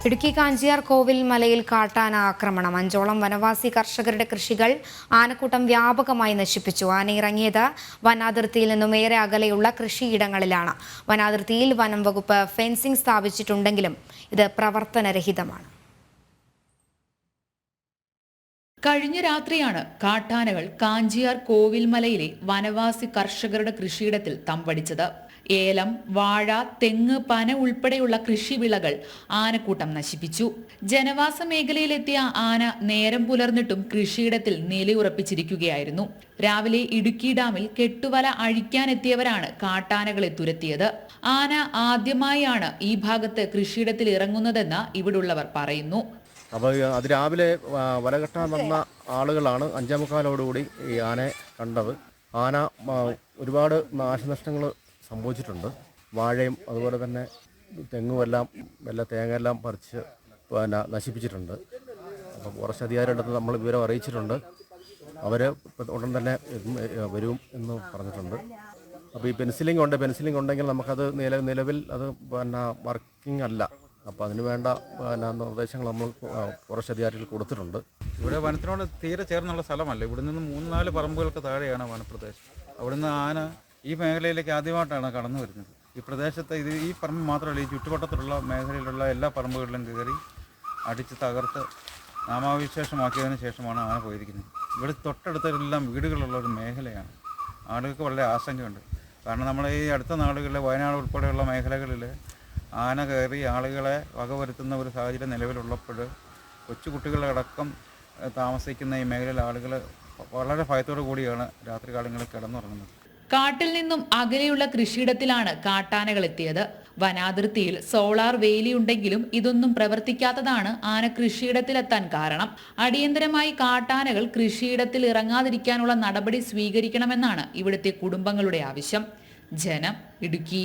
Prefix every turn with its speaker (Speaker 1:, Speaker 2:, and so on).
Speaker 1: ഇടുക്കി കാഞ്ചിയാർ കോവിൽ മലയിൽ കാട്ടാന ആക്രമണം. 5ഓളം വനവാസി കർഷകരുടെ കൃഷികൾ ആനക്കൂട്ടം വ്യാപകമായി നശിപ്പിച്ചു. ആന ഇറങ്ങിയത് വനാതിർത്തിയിൽ നിന്നും ഏറെ അകലെയുള്ള കൃഷിയിടങ്ങളിലാണ്. വനാതിർത്തിയിൽ വനം വകുപ്പ് ഫെൻസിംഗ് സ്ഥാപിച്ചിട്ടുണ്ടെങ്കിലും ഇത് പ്രവർത്തനരഹിതമാണ്.
Speaker 2: കഴിഞ്ഞ രാത്രിയാണ് കാട്ടാനകൾ കാഞ്ചിയാർ കോവിൽ മലയിലെ വനവാസി കർഷകരുടെ കൃഷിയിടത്തിൽ തമ്പടിച്ചത്. ഏലം, വാഴ, തെങ്ങ്, പന ഉൾപ്പെടെയുള്ള കൃഷിവിളകൾ ആനക്കൂട്ടം നശിപ്പിച്ചു. ജനവാസ മേഖലയിലെത്തിയ ആന നേരം പുലർന്നിട്ടും കൃഷിയിടത്തിൽ നിലയുറപ്പിച്ചിരിക്കുകയായിരുന്നു. രാവിലെ ഇടുക്കി ഡാമിൽ കെട്ടുവല അഴിക്കാനെത്തിയവരാണ് കാട്ടാനകളെ തുരത്തിയത്. ആന ആദ്യമായാണ് ഈ ഭാഗത്ത് കൃഷിയിടത്തിൽ ഇറങ്ങുന്നതെന്ന് ഇവിടുള്ളവർ പറയുന്നു.
Speaker 3: അപ്പോൾ അതിരാവിലെ വല കെട്ടാൻ വന്ന ആളുകളാണ് 5:45 ഈ ആനയെ കണ്ടത്. ആന ഒരുപാട് നാശനഷ്ടങ്ങൾ സംഭവിച്ചിട്ടുണ്ട്. വാഴയും അതുപോലെ തന്നെ തെങ്ങുമെല്ലാം തേങ്ങയെല്ലാം പറിച്ച് നശിപ്പിച്ചിട്ടുണ്ട്. അപ്പോൾ ഫോറസ്റ്റ് അധികാരികളുടെ അടുത്ത് നമ്മൾ വിവരം അറിയിച്ചിട്ടുണ്ട്. അവർ ഉടൻ തന്നെ വരും എന്ന് പറഞ്ഞിട്ടുണ്ട്. അപ്പോൾ ഈ പെൻസിലിംഗ് ഉണ്ടെങ്കിൽ നമുക്കത് നിലവിൽ അത് വർക്കിംഗ് അല്ല. അപ്പോൾ അതിന് വേണ്ട നിർദ്ദേശങ്ങൾ നമ്മൾ ഫോറസ്റ്റ് അധികാരികൾ കൊടുത്തിട്ടുണ്ട്.
Speaker 4: ഇവിടെ വനത്തിനോട് തീരെ ചേർന്നുള്ള സ്ഥലമല്ല. ഇവിടെ നിന്ന് 3-4 പറമ്പുകൾക്ക് താഴെയാണ് വനപ്രദേശം. അവിടുന്ന് ആന ഈ മേഖലയിലേക്ക് ആദ്യമായിട്ടാണ് കടന്നു വരുന്നത്. ഈ പ്രദേശത്ത് ഈ പറമ്പ് മാത്രമല്ല, ഈ ചുറ്റുവട്ടത്തിലുള്ള മേഖലയിലുള്ള എല്ലാ പറമ്പുകളിലും കയറി അടിച്ച് തകർത്ത് നാമാവിശേഷമാക്കിയതിന് ശേഷമാണ് ആന പോയിരിക്കുന്നത്. ഇവിടെ തൊട്ടടുത്തെല്ലാം വീടുകളുള്ള ഒരു മേഖലയാണ്. ആളുകൾക്ക് വളരെ ആശങ്കയുണ്ട്. കാരണം നമ്മുടെ ഈ അടുത്ത നാടുകളിലെ വയനാട് ഉൾപ്പെടെയുള്ള മേഖലകളിൽ ആന കയറി ആളുകളെ വകവരുത്തുന്ന ഒരു സാഹചര്യം നിലവിലുള്ളപ്പോൾ കൊച്ചുകുട്ടികളടക്കം താമസിക്കുന്ന ഈ മേഖലയിലെ ആളുകൾ വളരെ ഭയത്തോടു കൂടിയാണ് രാത്രികാലങ്ങളിൽ കിടന്നുറങ്ങുന്നത്.
Speaker 2: കാട്ടിൽ നിന്നും അകലെയുള്ള കൃഷിയിടത്തിലാണ് കാട്ടാനകൾ എത്തിയത്. വനാതിർത്തിയിൽ സോളാർ വേലിയുണ്ടെങ്കിലും ഇതൊന്നും പ്രവർത്തിക്കാത്തതാണ് ആന കൃഷിയിടത്തിലെത്താൻ കാരണം. അടിയന്തരമായി കാട്ടാനകൾ കൃഷിയിടത്തിൽ ഇറങ്ങാതിരിക്കാനുള്ള നടപടി സ്വീകരിക്കണമെന്നാണ് ഇവിടുത്തെ കുടുംബങ്ങളുടെ ആവശ്യം. ജനം, ഇടുക്കി.